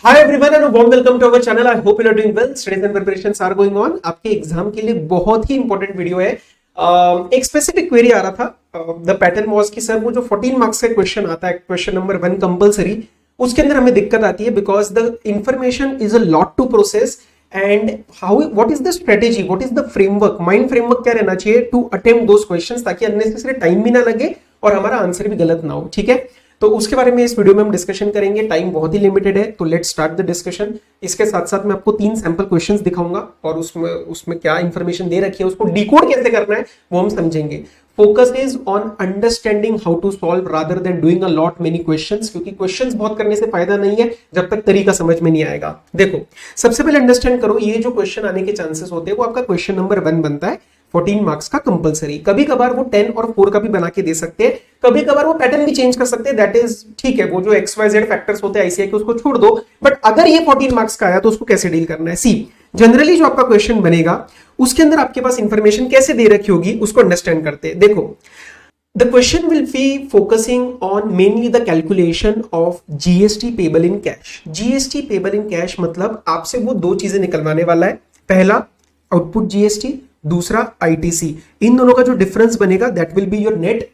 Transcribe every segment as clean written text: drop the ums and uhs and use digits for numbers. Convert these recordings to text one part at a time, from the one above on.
Hi everyone and a warm welcome to our channel. I hope you are doing well. Studies and preparations are going on. आपके exam के लिए बहुत ही important video है. एक specific query आ रहा था. The pattern was कि sir वो जो 14 मार्क्स का क्वेश्चन आता है, क्वेश्चन नंबर 1 कंपलसरी, उसके अंदर हमें दिक्कत आती है because the information is a lot to process and how what is the strategy, what is the framework, mind framework क्या रहना चाहिए टू अटेम्प्ट दोस क्वेश्चंस, ताकि अननेसेसरी टाइम भी ना लगे और हमारा आंसर भी गलत ना हो. ठीक है, तो उसके बारे में इस वीडियो में हम डिस्कशन करेंगे. टाइम बहुत ही लिमिटेड है, तो लेट्स स्टार्ट द डिस्कशन. इसके साथ साथ मैं आपको 3 सैंपल क्वेश्चंस दिखाऊंगा और उसमें क्या इंफॉर्मेशन दे रखी है, उसको डिकोड कैसे करना है वो हम समझेंगे. Focus is on understanding how to solve rather than doing a lot many questions, क्योंकि क्वेश्चंस बहुत करने से फायदा नहीं है जब तक तरीका समझ में नहीं आएगा. देखो, सबसे पहले अंडरस्टैंड करो, ये जो क्वेश्चन आने के चांसेस होते हैं वो आपका क्वेश्चन नंबर 1 बनता है 14 मार्क्स का कंपलसरी. कभी कभार वो 10 और 4 का भी बना के दे सकते हैं, कभी कभार वो पैटर्न भी चेंज कर सकते हैं. दैट इज ठीक है, वो जो XYZ फैक्टर्स होते हैं ICI के उसको छोड़ दो. बट अगर ये 14 मार्क्स का आया तो उसको कैसे डील करना है. सी, जनरली जो आपका क्वेश्चन बनेगा उसके अंदर आपके पास इंफॉर्मेशन कैसे दे रखी होगी उसको अंडरस्टैंड करते हैं. देखो, the question will be focusing on mainly the calculation of GST payable in cash. GST payable in cash मतलब आपसे वो 2 चीजें निकलवाने वाला है. पहला आउटपुट GST, दूसरा ITC. इन दोनों का जो डिफरेंस बनेगा that will be your net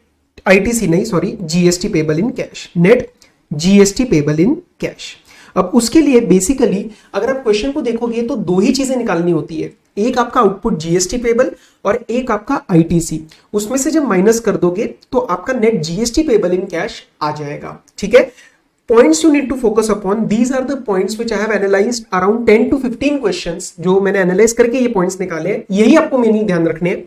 ITC नहीं sorry GST payable in cash, net GST payable in cash. अब उसके लिए बेसिकली अगर आप क्वेश्चन को देखोगे तो 2 ही चीजें निकालनी होती है. एक आपका आउटपुट GST पेबल और एक आपका ITC. उसमें से जब माइनस कर दोगे तो आपका net GST payable in cash आ जाएगा. ठीक है, points you need to focus upon, these are the points which I have analyzed around 10 to 15 questions. जो मैंने एनालाइज करके ये पॉइंट्स निकाले हैं, यही आपको मेनली ध्यान रखने हैं.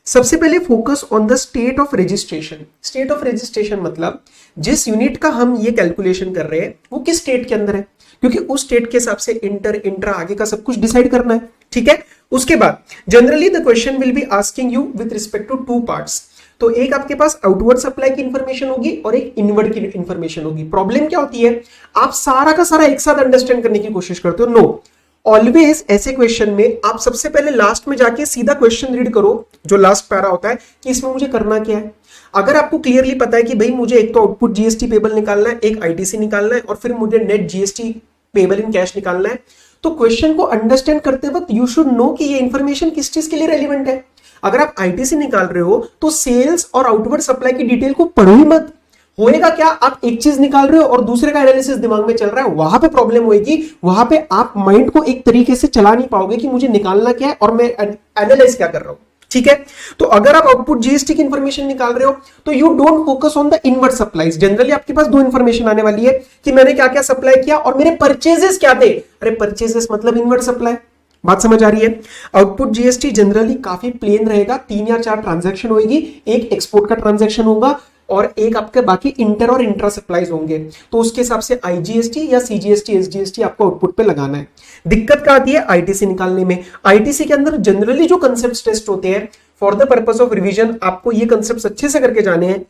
सबसे पहले focus on the state of registration. State of registration मतलब जिस यूनिट का हम ये कैलकुलेशन कर रहे हैं वो किस स्टेट के अंदर है, क्योंकि उस स्टेट के हिसाब से इंटर इंट्रा आगे का सब कुछ डिसाइड करना है. ठीक है, उसके बाद generally the question will be asking you with respect to 2 parts. तो एक आपके पास आउटवर्ड सप्लाई की इंफॉर्मेशन होगी और एक इनवर्ड की इंफॉर्मेशन होगी. प्रॉब्लम क्या होती है, आप सारा का सारा एक साथ अंडरस्टैंड करने की कोशिश करते हो. नो, ऑलवेज ऐसे क्वेश्चन में आप सबसे पहले लास्ट में जाके सीधा क्वेश्चन रीड करो, जो लास्ट पैरा होता है कि इसमें मुझे करना क्या है. अगर आपको क्लियरली पता है कि भाई मुझे एक तो आउटपुट GST पेबल निकालना है, एक ITC निकालना है और फिर मुझे net GST payable in cash निकालना है, तो क्वेश्चन को अंडरस्टैंड करते वक्त यू शुड नो कि ये इंफॉर्मेशन किस चीज के लिए रेलिवेंट है. अगर आप ITC निकाल रहे हो तो सेल्स और आउटवर्ड सप्लाई की डिटेल को पढ़ो ही मत. होएगा क्या, आप एक चीज निकाल रहे हो और दूसरे का एनालिसिस दिमाग में चल रहा है, वहां पे प्रॉब्लम होगी. वहां पे आप माइंड को एक तरीके से चला नहीं पाओगे कि मुझे निकालना क्या है और मैं एनालाइज क्या कर रहा हूं. ठीक है, तो अगर आप आउटपुट GST की इंफॉर्मेशन निकाल रहे हो तो you don't focus on the inward supplies. Generally आपके पास 2 इंफॉर्मेशन आने वाली है कि मैंने क्या क्या सप्लाई किया और मेरे परचेजेस क्या थे. अरे परचेजेस मतलब इनवर्ड सप्लाई. बात समझ आ रही है. आउटपुट GST जनरली काफी प्लेन रहेगा, 3 या 4 ट्रांजैक्शन होगी, एक एक्सपोर्ट का ट्रांजैक्शन होगा और एक आपके बाकी इंटर और इंट्रा सप्लाईज होंगे. तो उसके हिसाब से IGST या CGST SGST आपको आउटपुट पे लगाना है. दिक्कत क्या आती है ITC निकालने में. ITC के अंदर जनरली जो कंसेप्ट टेस्ट होते हैं for the purpose of revision, आपको ये कंसेप्ट अच्छे से करके जाने हैं.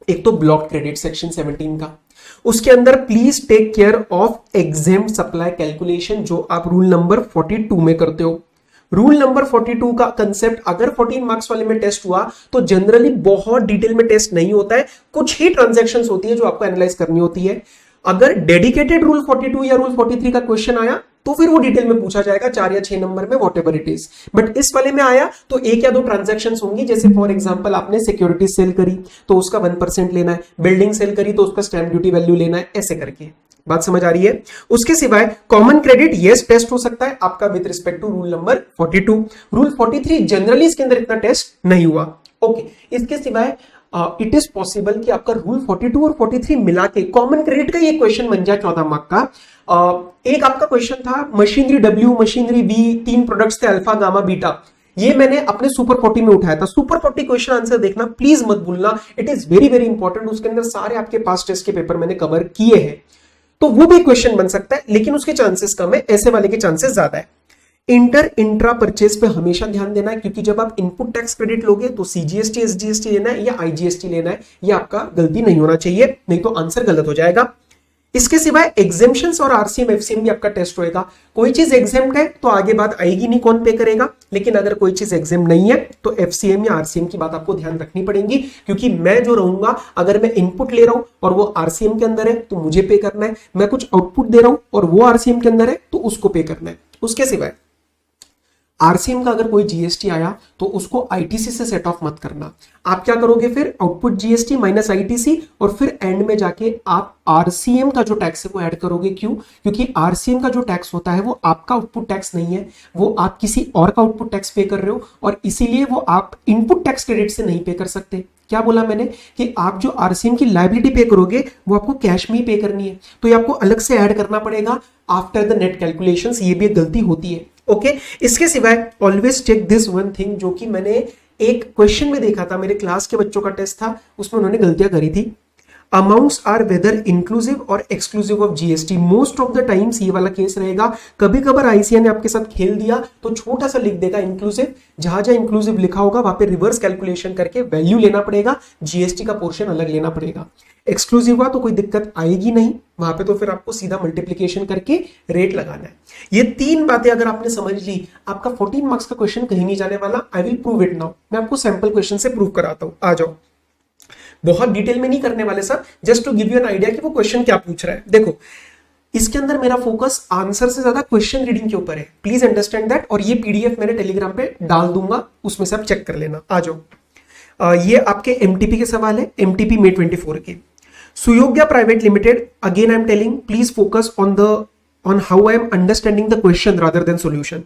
एक तो ब्लॉक क्रेडिट सेक्शन 17 का, उसके अंदर please take care of exempt supply calculation जो आप रूल नंबर 42 में करते हो. रूल नंबर 42 का कंसेप्ट अगर 14 मार्क्स वाले में टेस्ट हुआ तो जनरली बहुत डिटेल में टेस्ट नहीं होता है, कुछ ही ट्रांजैक्शंस होती है जो आपको एनालाइज करनी होती है. अगर डेडिकेटेड रूल 42 या रूल 43 का क्वेश्चन आया तो फिर वो डिटेल में पूछा जाएगा 4 या 6 नंबर में, व्हाटएवर इट इज. बट इस वाले में आया तो 1 या 2 ट्रांजैक्शंस होंगी. जैसे फॉर एग्जांपल आपने सिक्योरिटी सेल करी तो उसका 1% लेना है, बिल्डिंग सेल करी तो उसका स्टैंप ड्यूटी वैल्यू लेना है, ऐसे करके. बात समझ आ रही है. उसके सिवाय कॉमन क्रेडिट यस टेस्ट हो सकता है आपका with respect to rule number 42. Rule 43 generally इसके अंदर इतना टेस्ट नहीं हुआ. ओके, इसके सिवाय इट इज पॉसिबल कि आपका रूल 42 और 43 मिला के कॉमन क्रेडिट का ये क्वेश्चन बन जाए 14 मार्क का. एक आपका क्वेश्चन था machinery W, machinery V, 3 products थे अल्फा गामा बीटा. ये मैंने अपने सुपर 40 में उठाया था. सुपर 40 क्वेश्चन आंसर देखना प्लीज मत भूलना, it is very very important. उसके अंदर सारे आपके पास्ट टेस्ट के पेपर मैंने कवर किए हैं. तो वो भी क्वेश्चन बन सकता है, लेकिन उसके चांसेस कम है, ऐसे वाले के चांसेस ज्यादा है. इंटर इंट्रा परचेज पे हमेशा ध्यान देना है, क्योंकि जब आप इनपुट टैक्स क्रेडिट लोगे तो CGST SGST लेना है या IGST लेना है. ये आपका गलती नहीं होना चाहिए, नहीं तो आंसर गलत हो जाएगा. इसके सिवाय एग्जेम्पशंस और आरसीएम एफसीएम भी आपका टेस्ट होएगा। कोई चीज एग्जेम्प्ट है तो आगे बात आएगी नहीं कौन पे करेगा, लेकिन अगर कोई चीज एग्जेम्प्ट नहीं है तो एफसीएम या आरसीएम की बात आपको ध्यान रखनी पड़ेगी, क्योंकि मैं जो रहूंगा अगर मैं इनपुट ले रहा हूं और वो आरसीएम के अंदर है तो मुझे पे करना है, मैं कुछ आउटपुट दे रहा हूं और वो आरसीएम के अंदर है तो उसको पे करना है। उसके सिवाय आरसीएम का अगर कोई जीएसटी आया तो उसको आईटीसी से सेट ऑफ मत करना। आप क्या करोगे फिर, आउटपुट जीएसटी माइनस आईटीसी, और फिर एंड में जाके आप आरसीएम का जो टैक्स है वो ऐड करोगे। क्यों? क्योंकि आरसीएम का जो टैक्स होता है वो आपका आउटपुट टैक्स नहीं है, वो आप किसी और का आउटपुट टैक्स पे कर रहे हो, और इसीलिए वो आप इनपुट टैक्स क्रेडिट से नहीं पे कर सकते। क्या बोला मैंने कि आप जो आरसीएम की लायबिलिटी पे करोगे वो आपको कैश में ही पे करनी है, तो ये आपको अलग से ऐड करना पड़ेगा आफ्टर द नेट कैलकुलेशंस। ये भी एक गलती होती है। ओके, इसके सिवाय always check this one thing, जो कि मैंने एक क्वेश्चन में देखा था, मेरे क्लास के बच्चों का टेस्ट था, उसमें उन्होंने गलतियां करी थी। अमाउंट्स आर वेदर इंक्लूसिव और exclusive of GST. Most of the times ये वाला केस रहेगा। कभी कभार आईसीए ने आपके साथ खेल दिया तो छोटा सा लिख देगा इंक्लूसिव, जहां जहां इंक्लूसिव लिखा होगा वहां पे रिवर्स कैलकुलेशन करके वैल्यू लेना पड़ेगा, जीएसटी का पोर्शन अलग लेना पड़ेगा। एक्सक्लूसिव हुआ तो कोई दिक्कत आएगी नहीं, वहां पे तो फिर आपको सीधा मल्टीप्लीकेशन करके रेट लगाना है। ये तीन बातें अगर आपने समझ ली, आपका 14 मार्क्स का क्वेश्चन कहीं नहीं जाने वाला। I will prove it now. मैं आपको सैंपल क्वेश्चन से प्रूव कराता हूं, आ जाओ। बहुत डिटेल में नहीं करने वाले sir, just to give you an idea कि वो क्वेश्चन क्या पूछ रहा है। देखो, इसके अंदर मेरा फोकस आंसर से ज्यादा क्वेश्चन रीडिंग के ऊपर है, प्लीज अंडरस्टैंड दैट। और ये पीडीएफ मैंने टेलीग्राम पे डाल दूंगा, उसमें से आप चेक कर लेना। आ जाओ। ये आपके एमटीपी के सवाल है, एमटीपी मे 24 के। Suyogya private limited, again I am telling please focus on how I am understanding the question rather than solution.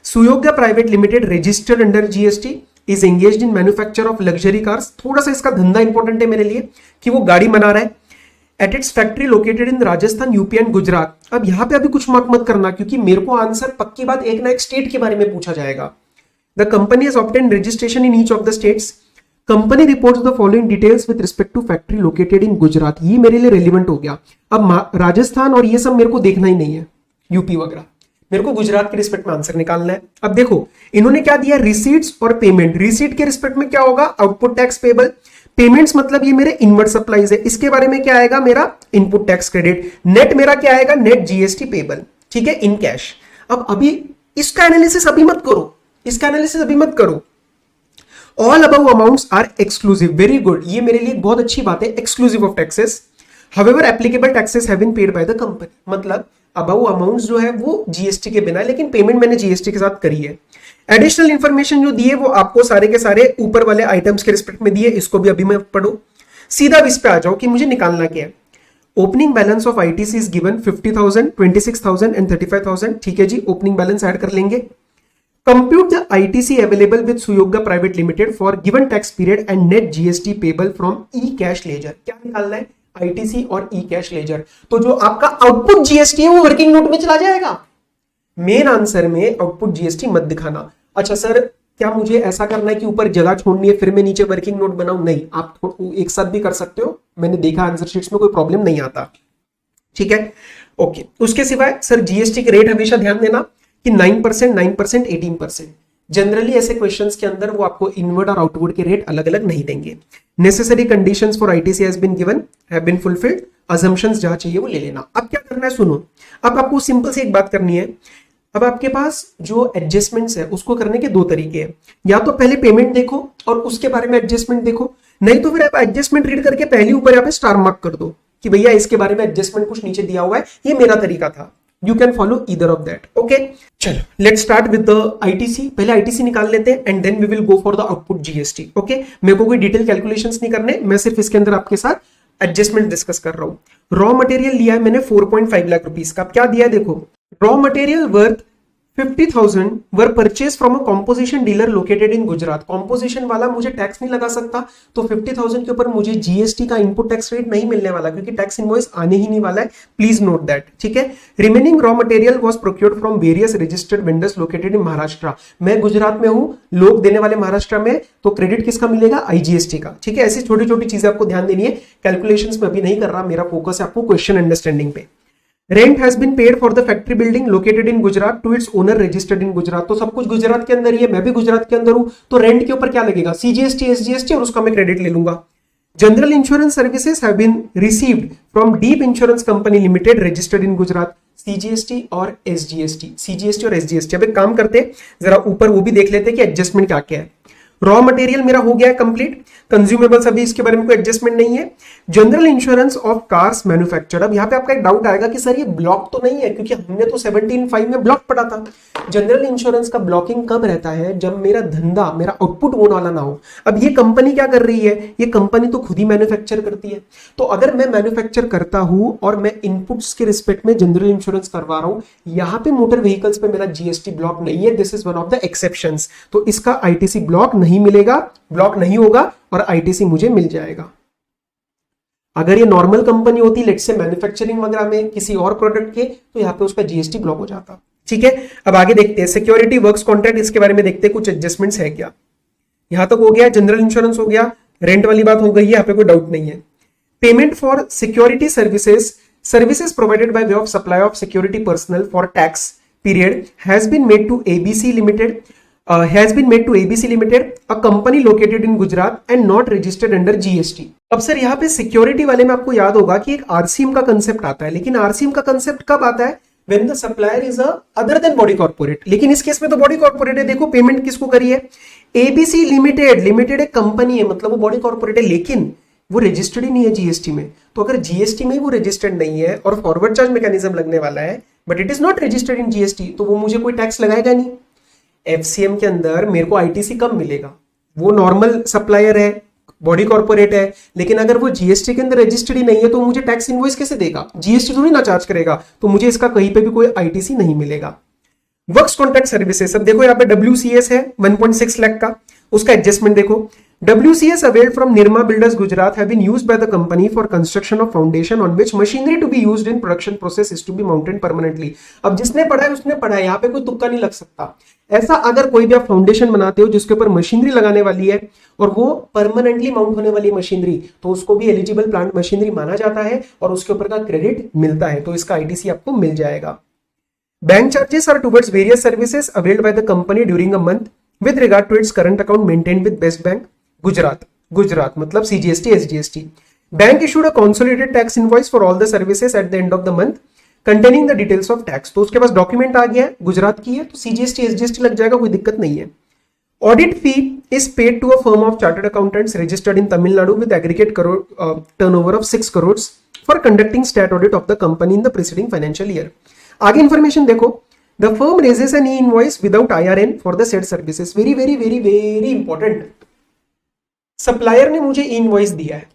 Suyogya Private Limited registered under GST is engaged in manufacture of luxury cars. थोड़ा सा इसका धंधा important है मेरे लिए कि वो गाड़ी बना रहा है। At its factory located in Rajasthan, UP and Gujarat. अब यहाँ पे अभी कुछ मत करना, क्योंकि मेरे को आंसर पक्की बात एक ना एक स्टेट के बारे में पूछा जाएगा। The company has obtained registration in each of the states. Company reports the following details with respect to factory located in Gujarat. ये मेरे लिए रेलिवेंट हो गया। अब राजस्थान और ये सब मेरे को देखना ही नहीं है, यूपी वगैरह, मेरे को गुजरात के रिस्पेक्ट में आंसर निकालना है। अब देखो इन्होंने क्या दिया, रिसीट्स और पेमेंट। रिसीट के रिस्पेक्ट में क्या होगा, आउटपुट टैक्स पेबल। पेमेंट्स मतलब ये मेरे इनवर्ट सप्लाईज है, इसके बारे में क्या आएगा, मेरा इनपुट टैक्स क्रेडिट। नेट मेरा क्या आएगा, नेट जीएसटी पेबल, ठीक है, इन कैश। अब अभी इसका एनालिसिस अभी मत करो, इसका एनालिसिस अभी मत करो। All above amounts are exclusive. Very good. ये मेरे लिए बहुत अच्छी बात है, exclusive of taxes. However, applicable taxes have been paid by the company. मतलब above amounts जो है वो जीएसटी के बिना, लेकिन पेमेंट मैंने जीएसटी के साथ करी है। एडिशनल इंफॉर्मेशन जो दिए वो आपको सारे के सारे ऊपर वाले आइटम्स के रिस्पेक्ट में दिए, इसको भी अभी मैं पढ़ो। सीधा इस पे आ जाओ कि मुझे निकालना क्या है। Opening balance of ITC is given 50,000, 26,000 and 35,000। ठीक है जी, ओपनिंग बैलेंस ऐड कर लेंगे। Compute the ITC available with Suyogya Private Limited for given tax period and net GST payable from e-cash ledger. क्या निकालना है, ITC और e-cash ledger। तो जो आपका आउटपुट जीएसटी है वो वर्किंग नोट में चला जाएगा। मेन आंसर में आउटपुट जीएसटी मत दिखाना। अच्छा सर, क्या मुझे ऐसा करना है कि ऊपर जगह छोड़नी है फिर मैं नीचे वर्किंग नोट बनाऊं? नहीं, आप एक साथ भी कर सकते हो, मैंने देखा आंसर शीट्स में कोई प्रॉब्लम नहीं आता। ठीक है, ओके। उसके सिवाय सर जीएसटी के रेट हमेशा ध्यान देना कि 9%, 9%, 18%। जनरली ऐसे क्वेश्चंस के अंदर वो आपको इनवर्ड और आउटवर्ड के रेट अलग अलग नहीं देंगे। Necessary conditions for ITC has been given, have been fulfilled. Assumptions जहां चाहिए वो ले लेना। अब क्या करना है, सुनो। अब आपको सिंपल से एक बात करनी है। अब आपके पास जो एडजस्टमेंट्स है उसको करने के दो तरीके हैं। या तो पहले पेमेंट देखो और उसके बारे में एडजस्टमेंट देखो, नहीं तो फिर आप एडजस्टमेंट रीड करके पहले ऊपर यहाँ पे स्टार मार्क कर दो कि भैया इसके बारे में एडजस्टमेंट कुछ नीचे दिया हुआ है, ये मेरा तरीका था। You can follow either of that. Okay, चलो let's start with the ITC. पहले ITC निकाल लेते हैं and then we will go for the output GST. Okay, मेरे को कोई डिटेल कैलकुलेशंस नहीं करने, मैं सिर्फ इसके अंदर आपके साथ एडजस्टमेंट डिस्कस कर रहा हूं। रॉ मटेरियल लिया है मैंने 4.5 लाख रुपीस का। क्या दिया है देखो, raw material worth 50,000 were purchase from a composition dealer located in Gujarat. Composition वाला मुझे टैक्स नहीं लगा सकता, तो 50,000 के ऊपर मुझे जीएसटी का इनपुट टैक्स रेट नहीं मिलने वाला, क्योंकि टैक्स इनवॉइस आने ही नहीं वाला है। प्लीज नोट दैट, ठीक है। Remaining raw material was procured from various registered vendors located in Maharashtra. मैं गुजरात में हूं, लोग देने वाले महाराष्ट्र में, तो क्रेडिट किसका मिलेगा, आईजीएसटी का। ठीक है, ऐसी छोटी छोटी चीजें आपको ध्यान देनी है। कैलकुलेशंस में अभी नहीं कर रहा, मेरा फोकस है आपको क्वेश्चन अंडरस्टैंडिंग पे। Rent has been paid for the factory building located in Gujarat to its owner registered in Gujarat. तो सब कुछ गुजरात के अंदर ही है, मैं भी गुजरात के अंदर हूं, तो रेंट के ऊपर क्या लगेगा, सीजीएसटी, एसजीएसटी, और उसका मैं क्रेडिट ले लूंगा। General insurance services have been received from Deep insurance company limited registered in Gujarat. CGST और एसजीएसटी, सीजीएसटी और एसजीएसटी। अब एक काम करते, जरा ऊपर वो भी देख लेते कि एडजस्टमेंट क्या क्या है। रॉ मटेरियल मेरा हो गया है कंप्लीट, कंज्यूमेबल्स अभी इसके बारे में कोई एडजस्टमेंट नहीं है। General insurance of cars manufacture. अब यहाँ पे आपका एक डाउट आएगा कि सर ये ब्लॉक तो नहीं है, क्योंकि हमने तो 17.5 में ब्लॉक पढ़ा था। जनरल इंश्योरेंस का ब्लॉकिंग कब रहता है? जब मेरा धंधा, मेरा आउटपुट वो वाला ना हो। अब ये कंपनी क्या कर रही है? ये कंपनी तो खुद ही मैन्युफैक्चर करती है। तो अगर मैं मैन्युफैक्चर करता हूं और मैं इनपुट्स के रिस्पेक्ट में जनरल इंश्योरेंस करवा रहा हूं, यहां पे मोटर व्हीकल्स पे मेरा जीएसटी ब्लॉक नहीं है। This is one of the exceptions. तो इसका आईटीसी ब्लॉक नहीं मिलेगा, ब्लॉक नहीं होगा और आईटीसी मुझे मिल जाएगा। अगर ये नॉर्मल कंपनी होती, लेट्स से मैन्युफैक्चरिंग वगैरह में किसी और प्रोडक्ट के, तो यहाँ पे उसका जीएसटी ब्लॉक हो जाता। ठीक है, अब आगे देखते हैं सिक्योरिटी वर्क्स कॉन्ट्रैक्ट, इसके बारे में देखते हैं कुछ एडजस्टमेंट्स है क्या। यहां तक हो गया, जनरल इंश्योरेंस हो गया, रेंट वाली बात हो गई है, यहाँ पे कोई डाउट नहीं है। Payment for security services provided by way of supply of security personnel for tax period has been made to ABC limited, a company located in Gujarat and not registered under GST। अब sir यहाँ पे security वाले में आपको याद होगा कि एक आरसीएम का कंसेप्ट आता है, लेकिन आरसीएम का कंसेप्ट कब आता है? When the supplier is a other than body corporate। लेकिन इस केस में तो बॉडी कॉर्पोरेट है। देखो पेमेंट किसको करी है? ABC limited. लिमिटेड एक कंपनी है, मतलब वो बॉडी कॉर्पोरेट है, लेकिन वो रजिस्टर्ड ही नहीं है जीएसटी में। तो अगर जीएसटी में वो रजिस्टर्ड नहीं है और फॉरवर्ड चार्ज मैकेनिज्म लगने वाला है, but it is not registered in GST, तो वो मुझे कोई टैक्स लगाएगा नहीं। एफसीएम के अंदर मेरे को आईटीसी कब मिलेगा? वो नॉर्मल सप्लायर है, बॉडी कॉर्पोरेट है, लेकिन अगर वो जीएसटी के अंदर रजिस्टर्ड ही नहीं है तो मुझे टैक्स इनवॉइस कैसे देगा? जीएसटी थोड़ी ना चार्ज करेगा, तो मुझे इसका कहीं पे भी कोई आईटीसी नहीं मिलेगा। वर्क्स कॉन्ट्रैक्ट सर्विसेज, अब देखो यहाँ पे डब्ल्यूसीएस है 1.6 लाख का, उसका एडजस्टमेंट देखो। WCS availed from Nirma Builders Gujarat have been used by the company for construction of foundation on which machinery to be used in production process is to be mounted permanently। अब जिसने पढ़ा है उसने पढ़ा है, यहाँ पे कोई तुक्का नहीं लग सकता। ऐसा अगर कोई भी आप फाउंडेशन बनाते हो जिसके ऊपर मशीनरी लगाने वाली है और वो परमानेंटली माउंट होने वाली मशीनरी, तो उसको भी एलिजिबल प्लांट मशीनरी माना जाता है और उसके ऊपर का क्रेडिट मिलता है, तो इसका आईटीसी आपको मिल जाएगा। Bank charges are towards various services availed by the company during a month with regard to its current account maintained with best bank Gujarat मतलब CGST SGST. Bank issued a consolidated tax invoice for all the services at the end of the month containing the details of tax। तो उसके पास document आ गया है, गुजरात की है, तो CGST SGST लग जाएगा, कोई दिक्कत नहीं है। Audit fee is paid to a firm of chartered accountants registered in Tamil Nadu with aggregate turnover of 6 crores for conducting stat audit of the company in the preceding financial year. आगे information देखो, the firm raises an e invoice without IRN for the said services. Very very very very important. Supplier ने मुझे invoice दिया है,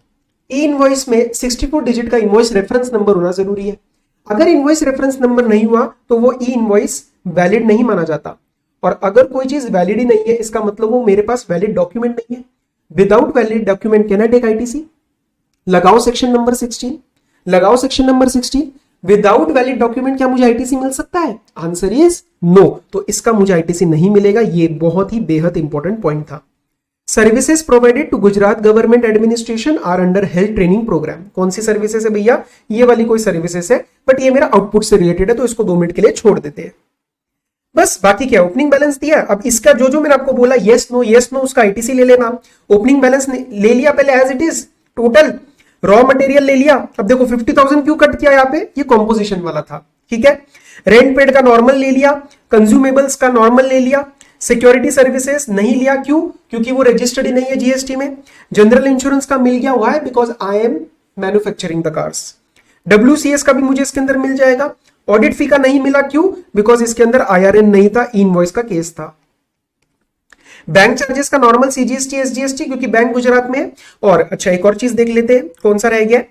invoice में 64 digit का invoice reference number होना जरूरी है। अगर इनवॉइस रेफरेंस नंबर नहीं हुआ तो वो ई इनवॉइस वैलिड नहीं माना जाता, और अगर कोई चीज वैलिड ही नहीं है इसका मतलब वो मेरे पास वैलिड डॉक्यूमेंट नहीं है। Without valid document can I take ITC? लगाओ सेक्शन नंबर 16, लगाओ section number 16। Without valid document क्या मुझे आईटीसी मिल सकता है? Answer is no. तो इसका मुझे आईटीसी नहीं मिलेगा। ये बहुत ही बेहद इंपॉर्टेंट पॉइंट था। Services provided to Gujarat government administration are under health training program. कौन सी सर्विसेज है भैया? ये वाली कोई सर्विसेज है, बट ये मेरा आउटपुट से रिलेटेड है, तो इसको 2 मिनट के लिए छोड़ देते हैं। बस बाकी क्या, ओपनिंग बैलेंस दिया। अब इसका जो मैंने आपको बोला येस नो उसका आईटीसी ले लेना। ओपनिंग बैलेंस ले लिया पहले as it is, total raw material ले लिया। अब देखो 50,000 क्यों कट किया यहाँ पे? ये कॉम्पोजिशन वाला था, ठीक है। रेंट पेड का नॉर्मल ले लिया, कंज्यूमेबल्स का नॉर्मल ले लिया, सिक्योरिटी सर्विसेज नहीं लिया, क्यों? क्योंकि वो रजिस्टर्ड ही नहीं है जीएसटी में। जनरल इंश्योरेंस का मिल गया, why? Because I am manufacturing the cars. WCS का भी मुझे इसके अंदर मिल जाएगा। ऑडिट फी का नहीं मिला, क्यों? बिकॉज इसके अंदर IRN नहीं था, इनवॉइस का केस था। बैंक चार्जेस का नॉर्मल सीजीएसटी एसजीएसटी, क्योंकि बैंक गुजरात में। और अच्छा एक और चीज देख लेते हैं, कौन सा रह गया?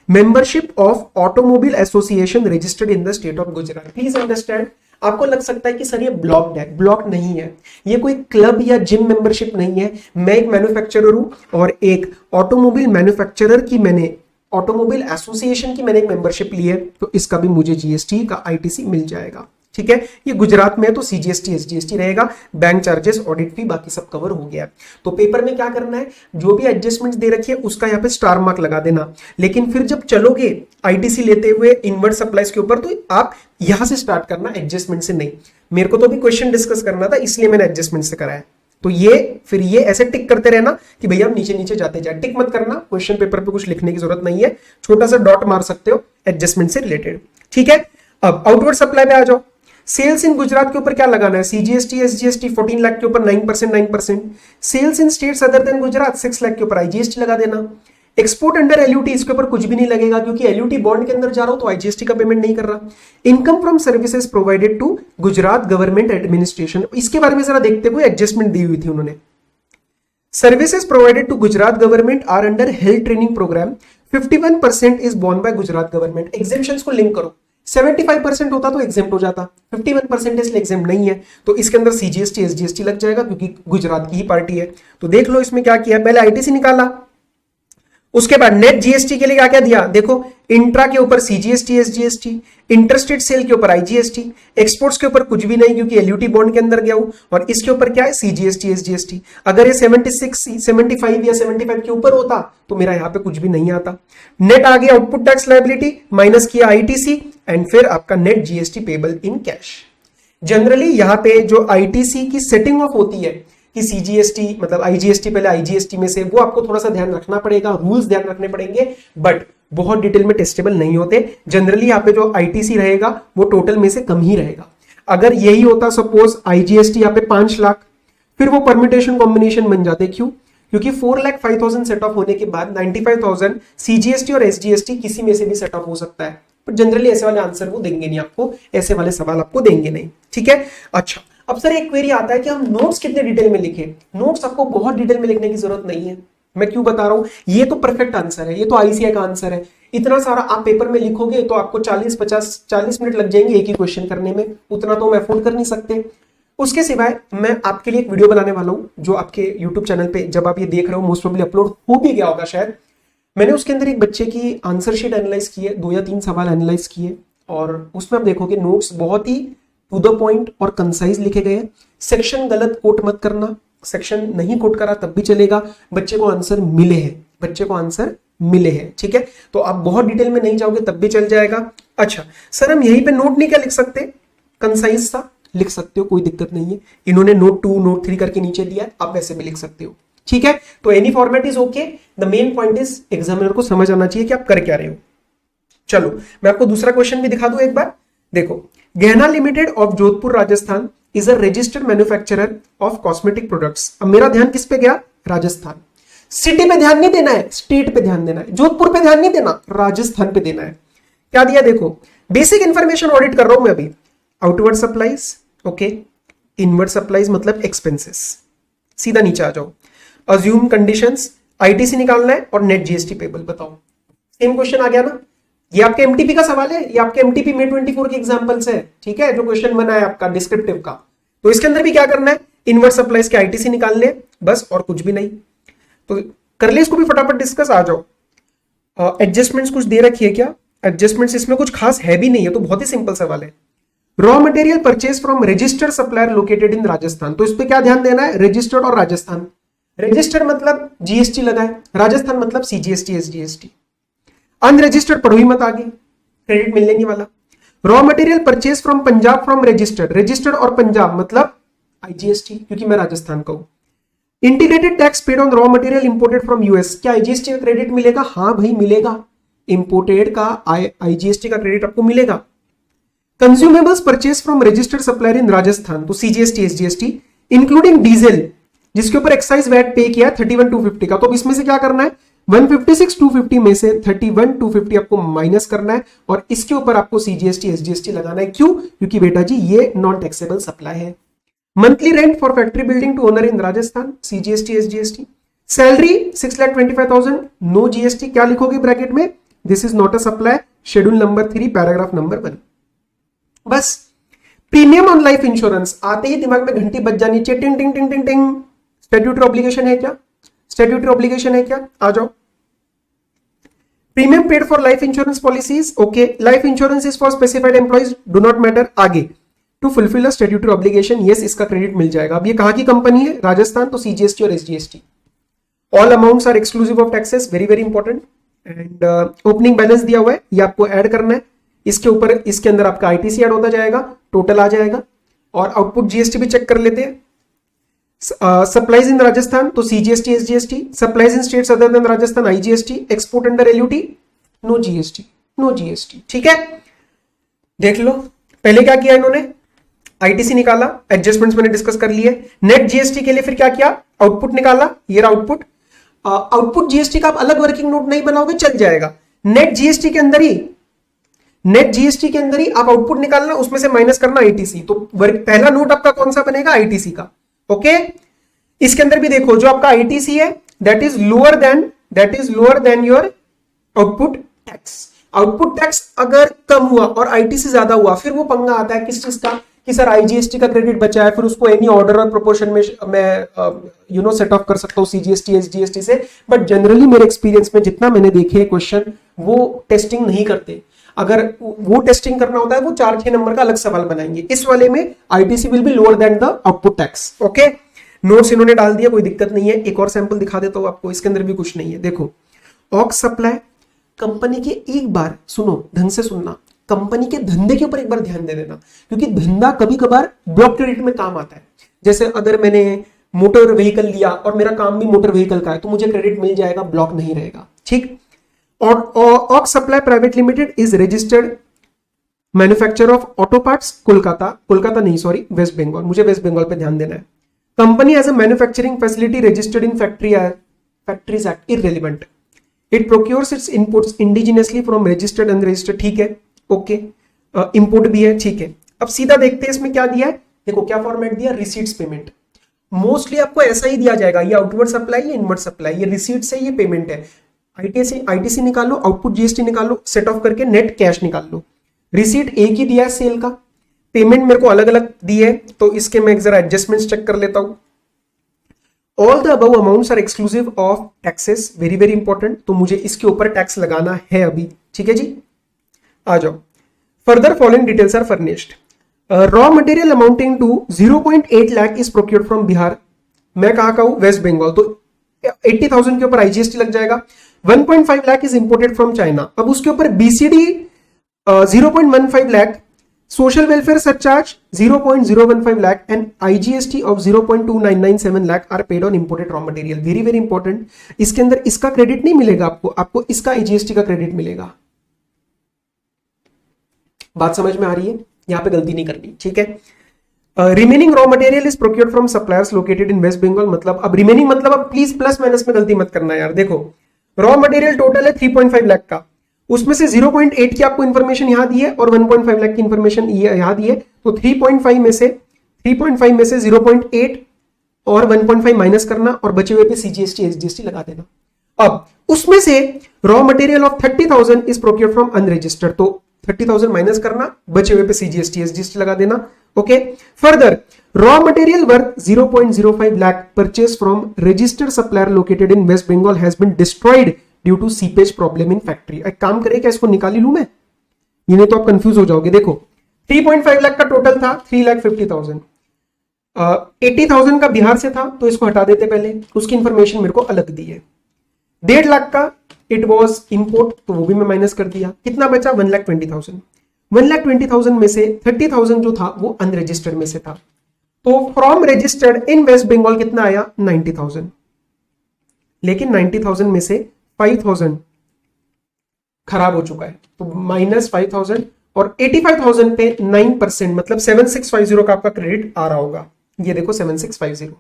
Membership of automobile association registered in the state of Gujarat. Please understand, आपको लग सकता है कि सर ये ब्लॉक्ड है, ब्लॉक नहीं है। ये कोई क्लब या जिम मेंबरशिप नहीं है। मैं एक मैन्युफैक्चरर हूं और एक ऑटोमोबाइल मैन्युफैक्चरर की मैंने, ऑटोमोबाइल एसोसिएशन की मैंने एक मेंबरशिप ली है, तो इसका भी मुझे जीएसटी का आईटीसी मिल जाएगा, ठीक है। ये गुजरात में तो सीजीएसटी एसजीएसटी रहेगा। बैंक चार्जेस, ऑडिट फी, बाकी सब कवर हो गया। तो पेपर में क्या करना है, जो भी एडजस्टमेंट्स दे रखी है उसका यहाँ पे स्टार मार्क लगा देना। लेकिन फिर जब चलोगे आईटीसी लेते हुए इनवर्ट सप्लाईज के ऊपर, तो आप यहां से स्टार्ट करना, एडजस्टमेंट से नहीं। मेरे को तो भी क्वेश्चन डिस्कस करना था, इसलिए मैंने एडजस्टमेंट से कराया। तो ये फिर ये ऐसे टिक करते रहना कि भैया हम नीचे नीचे जाते जाए। टिक मत करना, क्वेश्चन पेपर पे कुछ लिखने की जरूरत नहीं है, छोटा सा डॉट मार सकते हो एडजस्टमेंट से रिलेटेड। ठीक है, अब आउटवर्ड सप्लाई पे आ जाओ। सेल्स इन गुजरात के ऊपर क्या लगाना है? सीजीएसटी एसजीएसटी 14 लाख के ऊपर 9%। Sales in states other than Gujarat 6 lakh के ऊपर आईजीएसटी लगा देना। एक्सपोर्ट अंडर एलयूटी, इसके ऊपर कुछ भी नहीं लगेगा क्योंकि एलयूटी बॉन्ड के अंदर जा रहा हो तो आईजीएसटी का पेमेंट नहीं कर रहा। Income from services provided to Gujarat government administration, इसके बारे में जरा देखते हुए एडजस्टमेंट दी हुई थी उन्होंने। Services provided to Gujarat government are under health training program, 51% is borne by Gujarat government. Exemptions को लिंक करो, 75% होता तो एग्जेम्प्ट हो जाता, 51% इसलिए एग्जेम्प्ट नहीं है, तो इसके अंदर सीजीएसटी एसजीएसटी लग जाएगा क्योंकि गुजरात की ही पार्टी है। तो देख लो इसमें क्या किया, पहले आईटीसी निकाला, उसके बाद नेट जीएसटी के लिए क्या क्या दिया, देखो इंट्रा के ऊपर सीजीएसटी एसजीएसटी, इंटरस्टेट सेल के ऊपर आईजीएसटी, एक्सपोर्ट्स के ऊपर कुछ भी नहीं क्योंकि एलयूटी बॉन्ड के अंदर गया हूं, और इसके ऊपर क्या है सीजीएसटी एसजीएसटी। अगर ये 76 75 या 75 के ऊपर होता तो मेरा यहां पे कुछ भी नहीं आता। नेट आ गया आउटपुट टैक्स लायबिलिटी, माइनस किया आईटीसी, एंड फिर आपका net GST payable in cash. Generally यहां पे जो आईटीसी की सेटिंग ऑफ होती है कि सीजीएसटी मतलब आईजीएसटी पहले आईजीएसटी में से, वो आपको थोड़ा सा ध्यान रखना पड़ेगा, रूल्स ध्यान रखने पड़ेंगे, बट बहुत डिटेल में टेस्टेबल नहीं होते। जनरली यहाँ पे जो आईटीसी रहेगा वो टोटल में से कम ही रहेगा। अगर यही होता सपोज आईजीएसटी यहाँ पे 5 लाख, फिर वो परम्यूटेशन कॉम्बिनेशन बन जाते, क्यों? क्योंकि 4,05,000 सेट ऑफ होने के बाद 95,000 सीजीएसटी और एसजीएसटी किसी में से भी सेट ऑफ हो सकता है, पर जनरली ऐसे वाले आंसर वो देंगे नहीं आपको, ऐसे वाले सवाल आपको देंगे नहीं। ठीक है, अच्छा अब सर एक क्वेरी आता है कि हम नोट्स कितने डिटेल में लिखें। नोट्स आपको बहुत डिटेल में लिखने की जरूरत नहीं है, मैं क्यों बता रहा हूं, ये तो परफेक्ट आंसर है, ये तो आईसीआई का आंसर है। इतना सारा आप पेपर में लिखोगे तो आपको 40 मिनट लग जाएंगे एक ही क्वेश्चन करने में, उतना तो हम अफोर्ड कर नहीं सकते। उसके सिवाय मैं आपके लिए एक वीडियो बनाने वाला हूं जो आपके यूट्यूब चैनल पे जब आप ये देख रहे हो मोस्ट प्रोबेबली अपलोड हो भी गया होगा शायद। मैंने उसके अंदर एक बच्चे की आंसर शीट एनालाइज की है, 2 या 3 सवाल एनालाइज किए, और उसमें आप देखोगे नोट्स बहुत ही टू द पॉइंट और कंसाइज लिखे गए। सेक्शन गलत कोट मत करना, सेक्शन नहीं कोट करा तब भी चलेगा, बच्चे को आंसर मिले हैं, बच्चे को आंसर मिले हैं। ठीक है, तो आप बहुत डिटेल में नहीं जाओगे तब भी चल जाएगा। अच्छा सर हम यहीं पे नोट नहीं क्या लिख सकते, कंसाइज सा लिख सकते हो, कोई दिक्कत नहीं है। इन्होंने नोट 2 नोट 3 करके नीचे दिया है, आप वैसे भी लिख सकते हो। ठीक है, तो any format is okay, the main point is examiner को समझ आना चाहिए कि आप कर क्या रहे हो। चलो मैं आपको दूसरा क्वेश्चन भी दिखा दूं एक बार, देखो गहना limited of Jodhpur Rajasthan is a registered manufacturer of cosmetic products. अब मेरा ध्यान किस पे गया, राजस्थान। सिटी पे ध्यान नहीं देना है, स्टेट पे ध्यान देना है, जोधपुर पे ध्यान नहीं देना, राजस्थान पे देना है। क्या दिया देखो, बेसिक इंफॉर्मेशन ऑडिट कर रहा हूं मैं अभी, outward supplies, okay, inward supplies मतलब एक्सपेंसेस, सीधा नीचे आ जाओ, अज्यूम कंडीशंस, आईटीसी निकालना है और नेट जीएसटी पेबल। बताओ सेम क्वेश्चन आ गया ना, ये आपके एमटीपी का सवाल है, ये आपके एमटीपी में 24 के एग्जांपल्स है। ठीक है, जो क्वेश्चन बना है आपका डिस्क्रिप्टिव का, तो इसके अंदर भी क्या करना है, इनवर्ड सप्लाईज के आईटीसी निकालने बस, और कुछ भी नहीं। तो कर ले इसको भी फटाफट डिस्कस, आ जाओ। एडजस्टमेंट्स कुछ दे रखी है क्या, एडजस्टमेंट्स इसमें कुछ खास है भी नहीं है, तो बहुत ही सिंपल सवाल है। Raw material purchase from registered supplier located इन राजस्थान, तो इस पे क्या ध्यान देना है, रजिस्टर्ड और राजस्थान। रजिस्टर्ड मतलब जीएसटी लगा है, राजस्थान मतलब सीजीएसटी एसजीएसटी। अनरजिस्टर्ड पढ़ो ही मत, आगे क्रेडिट मिलने नहीं वाला। Raw material purchase from Punjab from registered, registered और पंजाब मतलब आईजीएसटी, क्योंकि मैं राजस्थान का हूं। Integrated tax paid on raw material imported from US, क्या आईजीएसटी का क्रेडिट मिलेगा, हाँ भाई मिलेगा, इंपोर्टेड का आईजीएसटी का क्रेडिट आपको मिलेगा। Consumables purchase from registered supplier इन राजस्थान, तो सीजीएसटी एसजीएसटी इंक्लूडिंग डीजल जिसके ऊपर एक्साइज वैट पे किया 31,250 का, तो इसमें से क्या करना है, 156,250 में से 31,250 आपको माइनस करना है, और इसके ऊपर आपको सीजीएसटी एसजीएसटी लगाना है। क्यों, क्योंकि बेटा जी ये नॉन टैक्सेबल सप्लाई है। Monthly rent for factory building to owner in Rajasthan, CGST SGST. Salary 6,25,000, no GST, क्या लिखोगे ब्रैकेट में, this is not a supply, schedule number 3 paragraph number 1। बस प्रीमियम ऑन लाइफ इंश्योरेंस आते ही दिमाग में घंटी बज जानी चाहिए, टिंग टिंग टिंग टिंग टिंग। स्टैट्यूटरी ऑब्लिगेशन है क्या, स्टैट्यूटरी ऑब्लिगेशन है क्या, आ जाओ। Premium paid for life insurance policies, okay, life insurance is for specified employees, do not matter. आगे to fulfil a statutory obligation, yes इसका क्रेडिट मिल जाएगा। अब ये कहां की कंपनी है, राजस्थान, तो सीजीएसटी और SGST. All amounts are exclusive of taxes, very very important. And opening balance दिया हुआ है, ये आपको ऐड करना है, इसके ऊपर इसके अंदर आपका आईटीसी ऐड होता जाएगा, टोटल आ जाएगा, और आउटपुट जीएसटी भी चेक कर लेते हैं। सप्लाईज इन राजस्थान तो CGST SGST, supplies in states other than Rajasthan IGST, export under LUT no GST, no GST. ठीक है, देख लो पहले क्या किया इन्होंने, आईटीसी निकाला, एडजस्टमेंट्स मैंने डिस्कस कर लिए। नेट जीएसटी के लिए फिर क्या किया, आउटपुट निकाला, ये रहा आउटपुट। आउटपुट जीएसटी का आप अलग वर्किंग नोट नहीं बनाओगे चल जाएगा, नेट जीएसटी के अंदर ही, नेट जीएसटी के अंदर ही आप आउटपुट निकालना, उसमें से माइनस करना आईटीसी। तो पहला नोट आपका कौन सा बनेगा, आईटीसी का। ओके, इसके अंदर भी देखो जो आपका आईटीसी है that is lower than your output tax. Output tax अगर कम हुआ और आईटीसी ज्यादा हुआ फिर वो पंगा आता है किस चीज का, कि सर आईजीएसटी का क्रेडिट बचा है, फिर उसको एनी ऑर्डर और प्रोपोर्शन में मैं सेट ऑफ कर सकता हूँ सीजीएसटी एसजीएसटी से। बट जनरली मेरे एक्सपीरियंस में जितना मैंने देखे क्वेश्चन वो टेस्टिंग नहीं करते। अगर वो टेस्टिंग करना होता है वो 4-6 नंबर का अलग सवाल बनाएंगे। इस वाले में ITC will be lower than the output tax. Okay, notes इन्होंने डाल दिया, कोई दिक्कत नहीं है। एक और सैंपल दिखा देता हूं आपको, इसके अंदर भी कुछ नहीं है। देखो ऑक्स सप्लाई कंपनी के, एक बार सुनो, ढंग से सुनना, कंपनी के धंधे के ऊपर एक बार ध्यान दे देना, क्योंकि धंधा कभी कभार ब्लॉक क्रेडिट में काम आता है। जैसे अगर मैंने मोटर व्हीकल लिया और मेरा काम भी मोटर व्हीकल का है तो मुझे क्रेडिट मिल जाएगा, ब्लॉक नहीं रहेगा। ठीक, और ox supply private limited is registered manufacturer of auto parts Kolkata नहीं सॉरी वेस्ट बंगाल, मुझे वेस्ट बंगाल पे ध्यान देना है। Company as a manufacturing facility registered in factories act irrelevant, it procures its inputs indigenously from registered unregistered. ठीक है, okay, import भी है। ठीक है, अब सीधा देखते हैं इसमें क्या दिया है। देखो क्या फॉर्मेट दिया, रिसीट्स पेमेंट। मोस्टली आपको ऐसा ही दिया जाएगा, ये आउटवर्ड सप्लाई, ये इनवर्ड सप्लाई, ये रिसीट से ये पेमेंट है। आईटीसी निकालो, आउटपुट जीएसटी निकालो, सेट ऑफ करके नेट कैश निकाल लो। रिसीट एक ही दिया है सेल का, पेमेंट मेरे को अलग अलग दी है, तो इसके मैं जरा एडजस्टमेंट्स चेक कर लेता हूं। All the above amounts are exclusive of taxes, very very important, तो मुझे इसके ऊपर टैक्स लगाना है अभी। ठीक है जी, आ जाओ। Further following details are furnished. Raw material amounting to 0.8 lakh is procured from Bihar. मैं कहां का हूं, वेस्ट बंगाल, तो 80,000 के ऊपर आईजीएसटी लग जाएगा। 1.5 lakh is imported from China. अब उसके ऊपर BCD 0.15 lakh, social welfare surcharge 0.015 lakh and IGST of 0.2997 lakh are paid on imported raw material. Very very important, इसके अंदर इसका क्रेडिट नहीं मिलेगा आपको इसका आईजीएसटी का क्रेडिट मिलेगा। बात समझ में आ रही है, यहां पे गलती नहीं करनी। ठीक है, remaining raw material is procured from suppliers located in west Bengal. मतलब अब रिमेनिंग मतलब अब प्लीज प्लस माइनस में गलती मत करना यार। देखो रॉ मटेरियल टोटल है 3.5 लाख का, उसमें से 0.8 की आपको इंफॉर्मेशन यहां दी है और 1.5 लाख की इंफॉर्मेशन यहां दी है, तो 3.5 में से 0.8 और 1.5 माइनस करना और बचे हुए पे सीजीएसटी एसजीएसटी लगा देना। अब उसमें से raw material of 30,000 is procured from unregistered, तो 30,000 माइनस करना, बचे हुए पे सीजीएसटी एसजीएसटी लगा देना। Okay, further raw material worth 0.05 lakh purchase from registered supplier located in west Bengal has been destroyed due to seepage problem in factory. एक काम करें क्या, इसको निकाल ही लूं मैं, ये नहीं तो आप कंफ्यूज हो जाओगे। देखो 3.5 लाख का टोटल था, 3,50,000, 80,000 का बिहार से था, तो इसको हटा देते पहले, उसकी इंफॉर्मेशन मेरे को अलग दी है। 1.5 लाख का इट वॉज इंपोर्ट, तो वो भी मैं माइनस कर दिया। कितना बचा, 1,20,000। 1,20,000 में से 30,000 जो था वो अनरजिस्टर्ड में से था, तो from registered in west Bengal कितना आया, 90,000। लेकिन 90,000 में से 5,000 खराब हो चुका है, तो -5,000 और 85,000 पे 9% मतलब 7650 का आपका क्रेडिट आ रहा होगा। ये देखो 7650,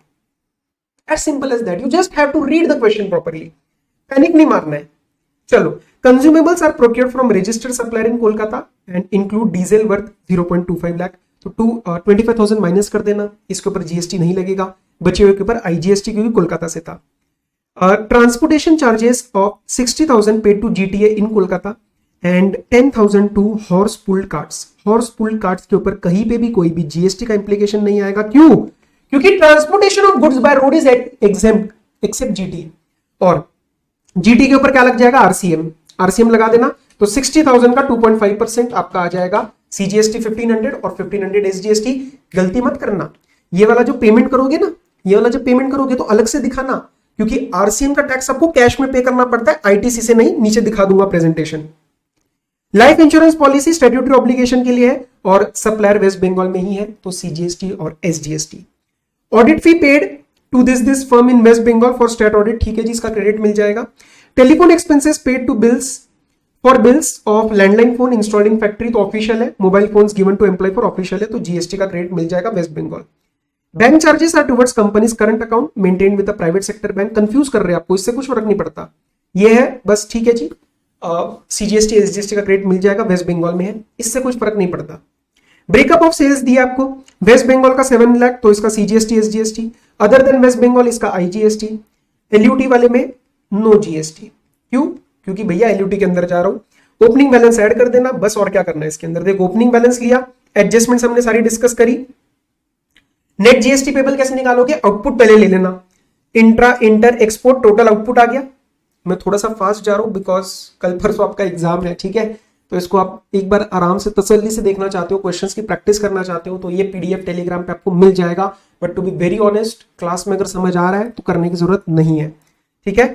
as simple as that, you just have to read the question properly, panic नहीं मारना है। चलो, consumables are procured from registered supplier in Kolkata and include diesel worth 0.25 lakh, तो 25,000 माइनस कर देना, इसके ऊपर जीएसटी नहीं लगेगा, बचे हुए के ऊपर आईजीएसटी क्योंकि कोलकाता से था। Transportation charges of 60,000 paid to GTA in Kolkata and 10,000 to horse pulled carts. Horse pulled carts के ऊपर कहीं पे भी कोई भी जीएसटी का इंप्लीकेशन नहीं आएगा। क्यों? क्योंकि transportation of goods by road is exempt except GT, और जीटी के ऊपर क्या लग जाएगा, आरसीएम लगा देना, तो 60,000 का 2.5% आपका आ जाएगा, सीजीएसटी 1500 और 1500 एसजीएसटी। गलती मत करना, ये वाला जो पेमेंट करोगे ना, ये वाला जब पेमेंट करोगे तो अलग से दिखाना, क्योंकि आरसीएम का टैक्स आपको कैश में पे करना पड़ता है, आईटीसी से नहीं। नीचे दिखा दूंगा presentation. Life insurance policy statutory obligation के लिए है और सप्लायर वेस्ट बंगाल में ही है, तो सीजीएसटी और SGST. Audit fee paid to this firm in west Bengal for state audit, ठीक है जी, इसका क्रेडिट मिल जाएगा। Telephone expenses paid to bills for bills of landline phone installed in factory, तो ऑफिशियल है। Mobile phones given to employee for official है, तो जीएसटी का क्रेडिट मिल जाएगा west Bengal. Bank charges are towards company's current account maintain with the private sector bank, confuse कर रहे हैं आपको, इससे कुछ फर्क नहीं पड़ता, ये है बस, ठीक है जी। सीजीएसटी एसजीएसटी का क्रेडिट मिल जाएगा, वेस्ट बंगाल में है, इससे कुछ फर्क नहीं पड़ता। ब्रेकअप ऑफ सेल्स दिया आपको, वेस्ट बंगाल का 7 लाख, तो इसका CGST SGST, other than west Bengal इसका आईजीएसटी, एलयूटी वाले में नो जीएसटी, क्यों? क्योंकि भैया एलयूटी के अंदर जा रहा हूं। ओपनिंग बैलेंस ऐड कर देना बस, और क्या करना है इसके अंदर। देखो ओपनिंग बैलेंस लिया, एडजस्टमेंट्स हमने सारी डिस्कस करी। नेट जीएसटी पेबल कैसे निकालोगे, आउटपुट पहले ले लेना, intra inter export total output आ गया। मैं थोड़ा सा फास्ट जा रहा हूं बिकॉज कल परसों आपका एग्जाम है, ठीक है, तो इसको आप एक बार आराम से तसल्ली से देखना चाहते हो, क्वेश्चंस की प्रैक्टिस करना चाहते हो, तो ये पीडीएफ टेलीग्राम पे आपको मिल जाएगा। But to be very honest, class में अगर समझ आ रहा है तो करने की जरूरत नहीं है, ठीक है।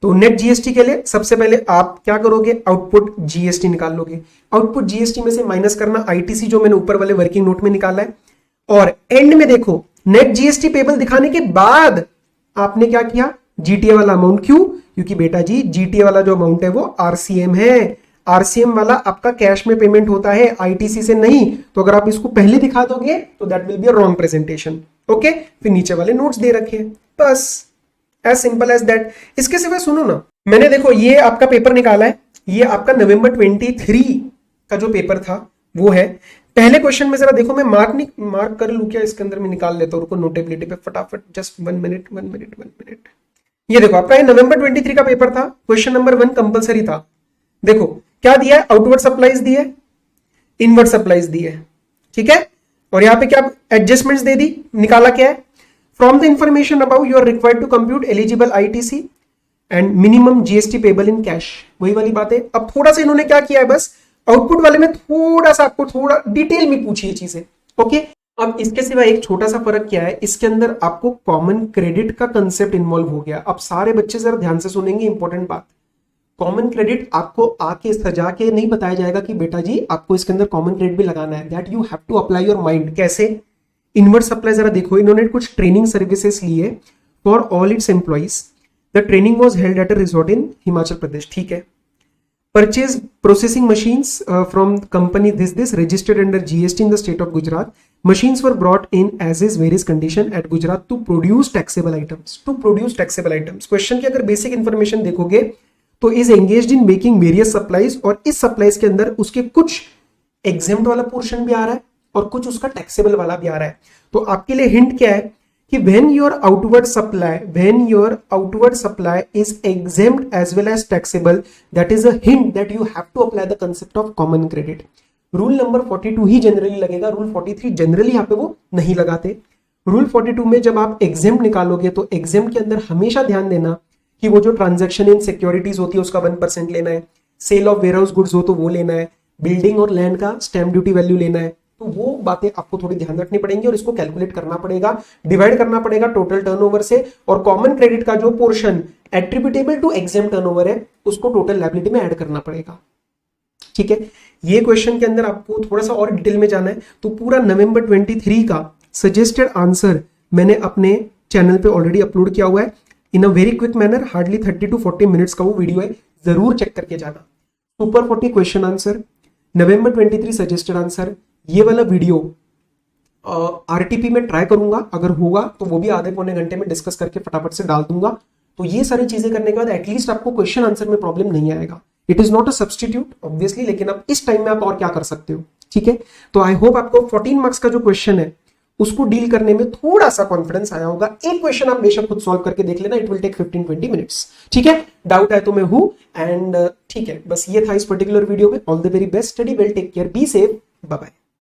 तो नेट जीएसटी के लिए सबसे पहले आप क्या करोगे, आउटपुट जीएसटी निकाल लोगे। आउटपुट जीएसटी में से माइनस करना आईटीसी, जो मैंने ऊपर वाले वर्किंग नोट में निकाला है, और एंड में देखो नेट जीएसटी पेबल दिखाने के बाद आपने क्या किया, जीटीए वाला अमाउंट, क्यों? क्योंकि बेटा जी जीटीए वाला जो अमाउंट है वो आरसीएम है, आरसीएम वाला आपका कैश में पेमेंट होता है, आईटीसी से नहीं। तो अगर आप इसको पहले दिखा दोगे तो that will be a wrong presentation, okay. फिर नीचे वाले नोट्स दे रखे हैं, बस एज सिंपल एज दैट। इसके सिवा सुनो ना, मैंने देखो ये आपका पेपर निकाला है, ये आपका नवंबर 23 का जो पेपर था वो है। पहले क्वेश्चन में जरा देखो, मैं मार्क कर लूं क्या, इसके अंदर मैं निकाल लेता हूं, रुको नोटेबिलिटी पे फटाफट, जस्ट 1 मिनट। ये देखो आपका नवंबर 23 का पेपर था, क्वेश्चन नंबर 1 कंपलसरी था। देखो क्या दिया है, आउटवर्ड सप्लाईज दी है, इनवर्ड सप्लाईज दी है, ठीक है, और यहां पे क्या एडजस्टमेंट्स दे दी, निकाला क्या है, from the information about you are required to compute eligible ITC and minimum GST payable in cash, वही वाली बात है। अब थोड़ा सा इन्होंने क्या किया है, बस आउटपुट वाले में थोड़ा सा आपको थोड़ा डिटेल में पूछी है चीजें, ओके। अब इसके सिवा एक छोटा सा फर्क क्या है, इसके अंदर आपको कॉमन क्रेडिट का कंसेप्ट इन्वॉल्व हो गया। अब सारे बच्चे जरा ध्यान से सुनेंगे, इंपॉर्टेंट बात, कॉमन क्रेडिट आपको आके सजा के नहीं बताया जाएगा कि बेटा जी आपको इसके अंदर कॉमन क्रेडिट भी लगाना है, that you have to apply your mind. कैसे, इनवर्ड सप्लाई जरा देखो, इन्होंने कुछ ट्रेनिंग सर्विसेज लिए for all its employees, the training was held at a resort in Himachal Pradesh, ठीक है। Purchase processing machines from company this registered under GST in the state of Gujarat. Machines were brought in as is various condition at Gujarat to produce taxable items. To produce taxable items. Question की अगर basic information देखोगे तो is engaged in making various supplies, और इस supplies के अंदर उसके कुछ exempt वाला portion भी आ रहा है और कुछ उसका taxable वाला भी आ रहा है। तो आपके लिए hint क्या है कि when your outward supply is exempt as well as taxable, that is a hint that you have to apply the concept of common credit. Rule number 42 he generally लगेगा, रूल 43 जनरली यहाँ पे वो नहीं लगाते। Rule 42 में जब आप exempt निकालोगे तो एग्जेम्प्ट के अंदर हमेशा ध्यान देना कि वो जो ट्रांजैक्शन इन सिक्योरिटीज होती है उसका 1% लेना है, सेल ऑफ वेयरहाउस गुड्स हो तो वो लेना है, बिल्डिंग और लैंड का स्टैम्प ड्यूटी वैल्यू लेना है, तो वो बातें आपको थोड़ी ध्यान रखनी पड़ेंगी और इसको कैलकुलेट करना पड़ेगा, डिवाइड करना पड़ेगा टोटल टर्नओवर से, और कॉमन क्रेडिट का जो portion attributable to exempt turnover है उसको टोटल लायबिलिटी में ऐड करना पड़ेगा, ठीक है। ये क्वेश्चन के अंदर आपको थोड़ा सा और डिटेल में जाना है तो पूरा नवंबर 23 का सजेस्टेड आंसर मैंने अपने चैनल पे ऑलरेडी अपलोड किया हुआ है in a very quick manner, hardly 30 to 40 minutes का वो वीडियो है, जरूर चेक करके जाना। Super 40 question answer, November 23 suggested answer, ये वाला वीडियो आरटीपी में ट्राई करूंगा, अगर होगा तो वो भी आधे पौने घंटे में डिस्कस करके फटाफट से डाल दूंगा। तो ये सारी चीजें करने के बाद एटलीस्ट आपको क्वेश्चन आंसर में प्रॉब्लम नहीं आएगा। It is not a substitute obviously, लेकिन अब इस टाइम में आप और क्या कर सकते हो, ठीक है। तो आई होप आपको 14 मार्क्स का जो क्वेश्चन है उसको डील करने में थोड़ा सा कॉन्फिडेंस आया होगा। एक क्वेश्चन आप बेशक खुद सॉल्व करके देख लेना, इट विल टेक 15-20 मिनट्स, ठीक है। डाउट है तो मैं हूं, एंड ठीक है, बस ये था इस पर्टिकुलर वीडियो में। All the very best, study well, take care, be safe, bye bye.